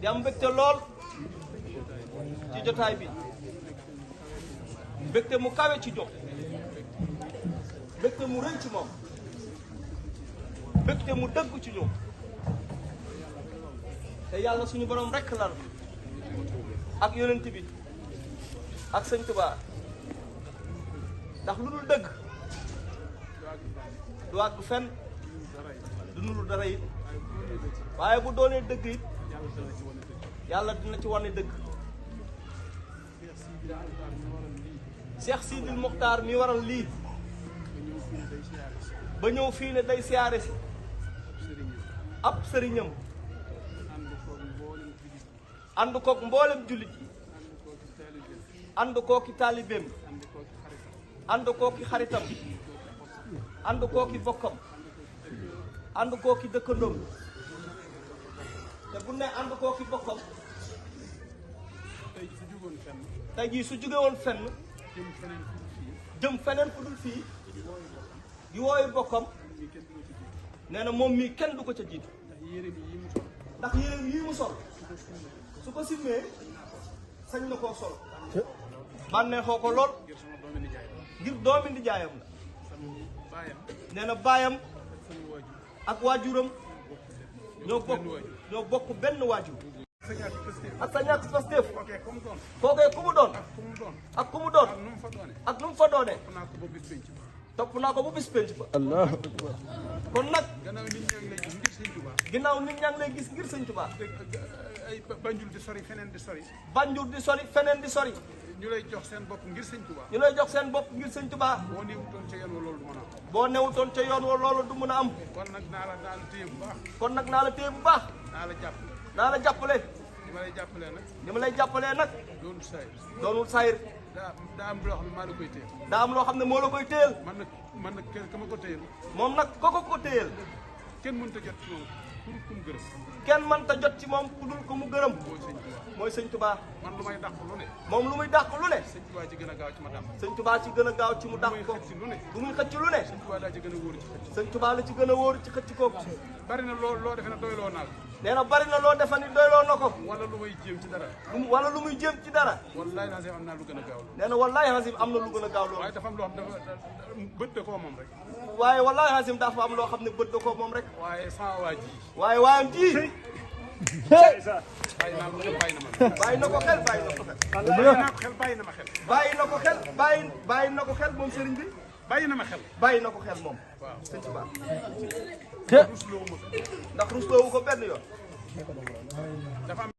di am mbégte lool ci jotaay bi mbégte mu kawe ci ñoom mbégte mu rëy ci moom mbégte mu dëgg ci ñoom te yàlla suñu borom rekk lan ak yonent bi ak sëñ Tuubaa ndax lu dul dëgg du àgg fenn du nuru dara it waaye bu doonee dëgg it yàlla dina ci wane dëgg Cheikh Sidil Mokhtar mi waral lii ba ñëw fii ne day siyaare si ab sëriñam ànd kook mboolem jullit yi ànd kooki taalibeem ànd kooki xaritam ànd kooki bokkam ànd kooki dëkkandoom te bu ne ànd kooki bokkam tey jii su jóge woon fenn jëm feneen fu dul fii di wooyu bokkam nee na moom mii kenn du ko ca jiitu ndax yére yii mu sol su ko simmee sañ na koo sol bànneexoo ko lool ngir doomi nijaayam la nee na baayam ak waajuram ñoo bokk benn waajur ak sa ñàkk Pastef foogee ku mu doon ak ku mu doon ak nu mu fa doonee topp naa ko bu bis penc ba Allah kon nag ginnaaw nit ñaa ngi lay gis ngir sëñ Tuubaa ay Banjul di sori feneen di sori Banjul di sori feneen di sori ñu lay jox seen bopp ngir sëñ Tuubaa ñu lay jox seen bopp ngir sëñ Tuubaa boo newutoon ca yoon wa loolu du mën a am boo newutoon ca yoon wa loolu du mën a am kon nag naa la téye bu baax kon nag naa la téye bu baax naa la jàppale li ma lay jàppalee nag li ma lay jàppalee nag doonul saayir daa am loo xam ne maa la koy téyel daa am loo xam ne moo la koy téyel man nag ka ma ko téyel moom nag ko téyel kenn mënta jot ci moom ku dul ku mu gërëm kenn mënta jot ci moom ku dul ku mu gërëm mooy sëñ Tuubaa man lu may dàq lu ne moom lu muy dàq lu ne sëñ Tuubaa ci gën a gaaw ci ma dàq sëñ Tuubaa ci gën a gaaw ci mu dàq ko bu muy xëcc lu ne sëñ Tuubaa daa ci gën a wóoru ci xëcc sëñ Tuubaa la ci gën a wóoru ci xëcc kooku bari na loo defe ne doyloo naa nee na bari na loo defe ni doyloo na ko wala lu muy jéem ci dara wala lu muy jéem ci dara wallaay Hasim am naa lu gën a gaaw nee na wallaay Hasim am na lu gën a gaaw loolu waaye dafa am loo xam dafa bët da koo moom rek waaye wallaay Hasim dafa am loo xam ne bët da koo moom rek waaye sama waa ji waaye waayam ji bàyyi naa ko xel bàyyi na ma bàyyi na ko xel bàyyi na ko xel bàyyi na ko xel bàyyi na ko xel bàyyi na ko xel moom sëriñ bi bàyyi na ma xel bàyyi na ko xel moom waaw sëñ Tuubaa rusloo ma ndax rusloowu ko benn yoon dafa am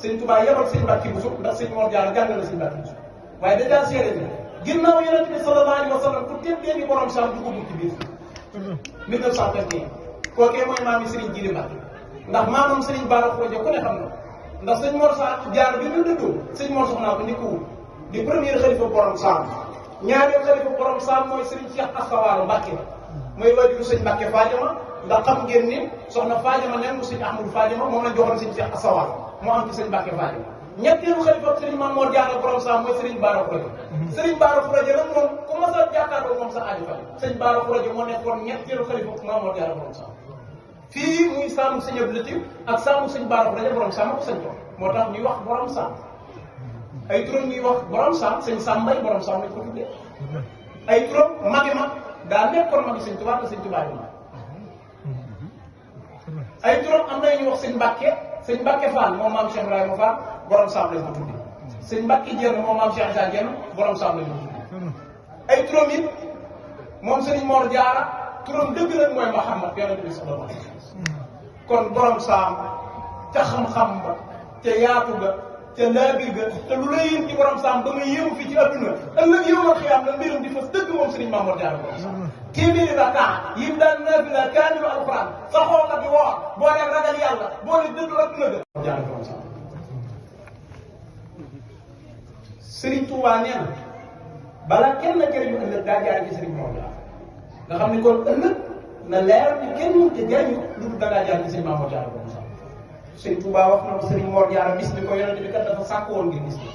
sëñ Tuubaa yebal sëñ Mbàkke Buso ndax sëñ Mor Jaara jàngal na sëñ Mbàkke Buso waaye dèjà seere ni ginnaaw Yonent bi sallallahu alayhi wa sallam ku teddee ni borom saam dugg ci biir 1921 kookee mooy maam yi Sëriñ Jili Mbàkke ndax maamam Sëriñ Bara Xuraja ku ne xam na ndax sëñ Mor Jaara bi ñu dëddoo sëñ Mor Soxna ko njëkk wut di premier xalifa borom saam ñaareel xalifa borom saam mooy Sëriñ Cheikh Asta Walo Mbàkke mooy waajuru sëñ Mbàkke Faajama ndax xam ngeen ni soxna Faajama nen mu sëñ Ahmadou Faajama moom lañ joxoon sëñ Cheikh Asta Walo moo am ci sëñ Mbàkke Faajama ñetteelu xalifa sëriñ Maam Mor Jaara borom saam mooy Sëriñ Bara Xuraja Sëriñ Bara Xuraja nag moom ku mas a jàkkaarloo moom sa aajo fa sëñ Bara Xuraja moo nekkoon ñetteelu xalifa Maam Mor Jaara borom saam fii muy saamu sëñ Abdou Latif ak saamu sëñ Bara Xuraja borom saam ko sëñ ko moo tax ñuy wax borom saam ay turam ñuy wax borom saam sëñ Sambay borom saam lañ ko tuddee ay turam magi mag daa nekkoon magi sëñ Tuubaa te sëñ Tuubaa yi mag ay turam am na ñuy wax sëñ Mbàkke Fall moom maam Cheikh Ibrahima Fall borom saam lañ ko tuddee sëñ Mbàkke Jenn moom maam Cheikh Issa Jenn borom saam lañ ko tuddee ay turam it moom sëñ Mor Jaara turam dëgg nag mooy Muhammad Yonent bi sallallahu alayhi wa sallam kon borom saam ca xam-xam ba ca yaatu ga ca laabir ga te lu lay yëm ci borom saam ba muy yëmu fii ci adduna ëllëg yowmal xiyaam la mbirum di fas dëgg moom sëriñ Maam Mor Jaara borom saam téeméeri rakkaa yim daan naafila kaamilu alquran saxoo ka di woor boo dee ragal yàlla boo dee dëddu adduna ga jaara borom saam sëriñ Tuubaa nee na balaa kenn la jëriñu ëllëg daa jaar ci sëriñ Mor Jaara nga xam ni kon ëllëg na leer ni kenn mënut a jëriñu lu dul dangaa jaar ci sëriñ Maam Mor Jaara borom saam sëriñ Tuubaa wax na ko sëriñ Mor Jaara bis bi ko yonent bi kat dafa sàkk woon ngir gis bi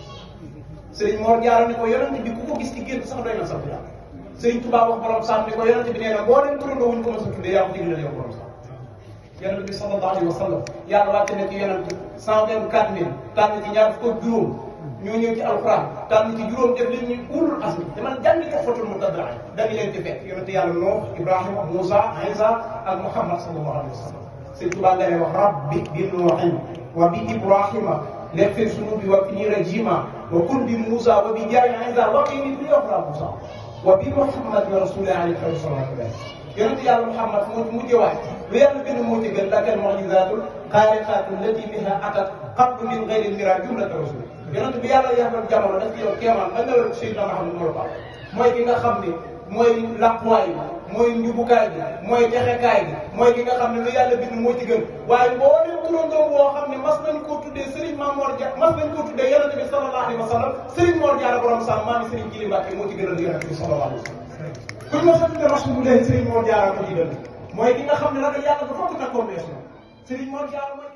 sëriñ Mor Jaara ni ko yonent bi ku ko gis ci gént sax doy na sant yàlla sëriñ Tuubaa wax borom saam ni ko yonent bi nee na boo leen turandoo wuñ ko mos a tuddee yaa ko digle yow borom saam yonent bi sallallahu alayhi wa sallam yàlla wàcce na ci yonent 124 000 tànn ci ñaar fukk juróom ñoo ñëw ci alquran tànn ci juróom def li ñuy ulul asmi te man jàngi ko fotul mutadraa dañu leen ci fekk yonent yàlla Nuux Ibrahima Moussa Isa ak Muhammad sallallahu alayhi wa sallam sëñ Tuubaa nga ne wax rabbi bi Nuuhin wa bi Ibrahima leghfir zunubi wa qini rajima wa kun bi Moussa wa bi jaayi Isa wa qini bi yoxra Moussa wa bi Muhammad wa rasulillahi alayhi salatu wasalam yonent yàlla Muhammad moo ci mujjee waay lu yàlla bind moo ci gën lakal mu'jizatul xaariqatul lati biha atat qablu min ghayril mira jumlata rasul yonent bi yàlla yàqal jamono daf ci yow kéemaan ba nga Seydina Muhammad moo la baax mooy ki nga xam ne mooy làquwaay bi mooy njubukaay bi mooy texekaay bi mooy ki nga xam ne lu yàlla bind moo ci gën waaye mboolem turandoom boo xam ne mas nañ koo tuddee Serigne Mamor Dia mas nañ koo tuddee yonent bi sallallahu alayhi wa sallam Serigne Mor Diarra borom Sam maami Serigne Jili Mbàkke moo ci gënal yonent bi sallallahu alayhi wa sallam kuñ ma sa tudde Rasulullah Serigne Mor Diarra ko ci gën mooy ki nga xam ne ragal yàlla ba fokk takkoon wees na Serigne Mor Diarra mooy